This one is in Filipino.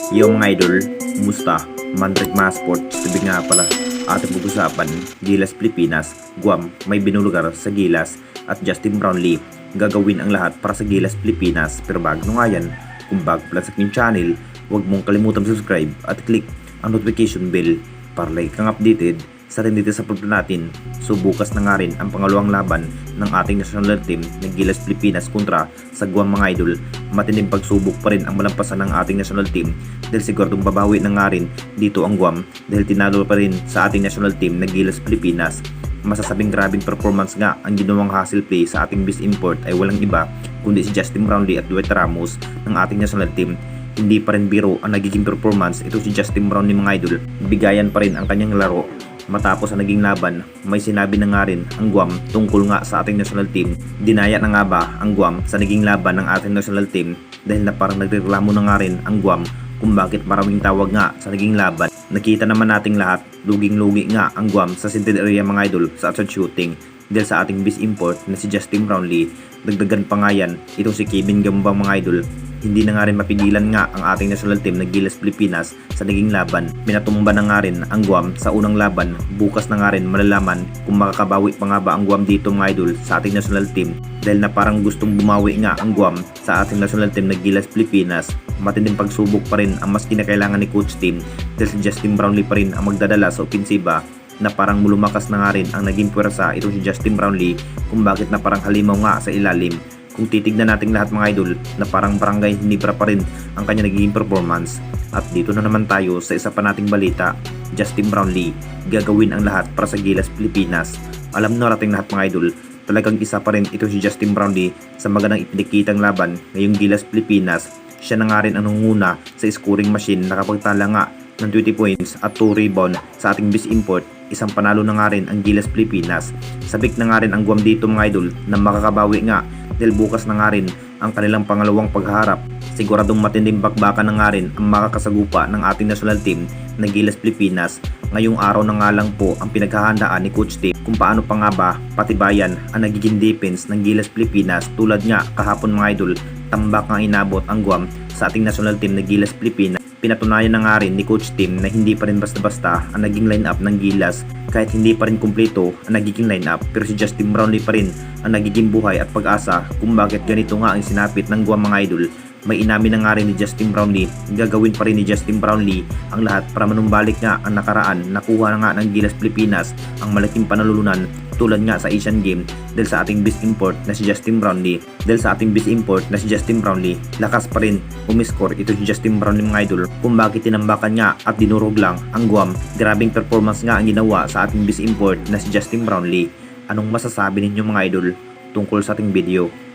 Yung mga idol, kumusta? Mandrake mga sports, sabi nga pala ating pag-usapan, Gilas Pilipinas, Guam may binulugar sa Gilas at Justin Brownlee gagawin ang lahat para sa Gilas Pilipinas. Pero bago nga yan, kung bago pa lang sa aking channel, huwag mong kalimutan subscribe at click ang notification bell para like kang updated sa rin dito sa problema natin. So bukas na nga rin ang pangalawang laban ng ating national team ng Gilas Pilipinas kontra sa Guam mga idol. Matinding pagsubok pa rin ang malampasan ng ating national team dahil siguradong babawi na nga rin dito ang Guam dahil tinalo pa rin sa ating national team ng Gilas Pilipinas. Masasabing grabing performance nga ang ginawang hustle play sa ating best import ay walang iba kundi si Justin Brownlee at Dwight Ramos ng ating national team. Hindi pa rin biro ang nagiging performance ito si Justin Brownlee mga idol. Bigayan pa rin ang kanyang laro. Matapos ang naging laban, may sinabi na nga rin ang Guam tungkol nga sa ating national team. Dinaya na nga ba ang Guam sa naging laban ng ating national team dahil na parang nagreklamo na nga rin ang Guam kung bakit maraming tawag nga sa naging laban. Nakita naman nating lahat, luging-lugi nga ang Guam sa centered area mga idol sa outside shooting dahil sa ating best import na si Justin Brownlee. Dagdagan pa nga yan, itong si Kevin Gambang mga idol. Hindi na nga rin mapigilan nga ang ating national team na Gilas Pilipinas sa naging laban. Pinatumba na nga rin ang Guam sa unang laban. Bukas na nga rin malalaman kung makakabawi pa nga ba ang Guam dito mga idol sa ating national team. Dahil na parang gustong bumawi nga ang Guam sa ating national team na Gilas Pilipinas. Matinding pagsubok pa rin ang mas kinakailangan ni Coach Team dahil si Justin Brownlee pa rin ang magdadala sa opensiba na parang lumakas na nga rin ang naging puwersa ito si Justin Brownlee kung bakit na parang halimaw nga sa ilalim. Kung titignan natin lahat mga idol na parang barangay hinibra pa rin ang kanya nagiging performance. At dito na naman tayo sa isa pa nating balita, Justin Brownlee gagawin ang lahat para sa Gilas Pilipinas. Alam na natin lahat mga idol, talagang isa pa rin ito si Justin Brownlee sa magandang ipinakitang laban ngayong Gilas Pilipinas. Siya na nga rin ang nangunguna sa scoring machine nakapagtala nga ng 20 points at 2 rebound sa ating best import. Isang panalo na nga rin ang Gilas Pilipinas. Sabik na nga rin ang Guam dito mga idol na makakabawi nga dahil bukas na nga rin ang kanilang pangalawang pagharap. Siguradong matinding bakbakan na nga rin ang makakasagupa ng ating national team na Gilas Pilipinas. Ngayong araw na nga lang po ang pinaghahandaan ni Coach Team kung paano pa nga ba patibayan ang nagiging defense ng Gilas Pilipinas. Tulad nga kahapon mga idol, tambak nga inabot ang Guam sa ating national team na Gilas Pilipinas. Pinatunayan na nga rin ni Coach Team na hindi pa rin basta-basta ang naging lineup ng Gilas kahit hindi pa rin kumpleto ang nagiging lineup, pero si Justin Brownlee pa rin ang nagiging buhay at pag-asa kung bakit ganito nga ang sinapit ng Guam mga idol. May inamin na nga rin ni Justin Brownlee, gagawin pa rin ni Justin Brownlee ang lahat para manumbalik nga ang nakaraan. Nakuha na nga ng Gilas Pilipinas ang malaking panalulunan tulad nga sa Asian Game dahil sa ating best import na si Justin Brownlee. Lakas pa rin umiscore ito si Justin Brownlee mga idol kung bakit tinambakan nga at dinurog lang ang Guam. Grabing performance nga ang ginawa sa ating best import na si Justin Brownlee. Anong masasabi ninyo mga idol tungkol sa ating video?